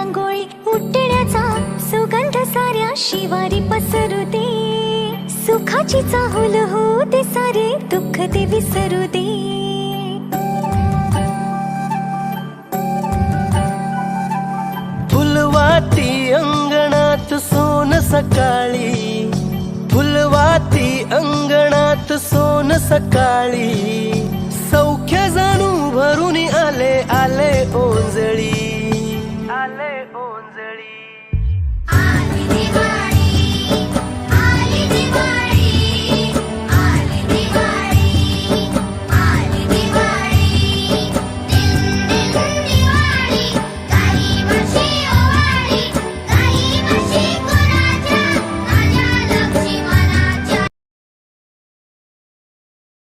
रांगोळी उठण्याचा सुगंध साऱ्या शिवारी पसरू दे. सुखाची चाहूल होऊ दे, सारे दुःख ते विसरू दे. फुलवाती अंगणात सोन सकाळी, फुलवाती अंगणात सोन सकाळी. सौख्य जाणू भरून आले आले ओंजळी.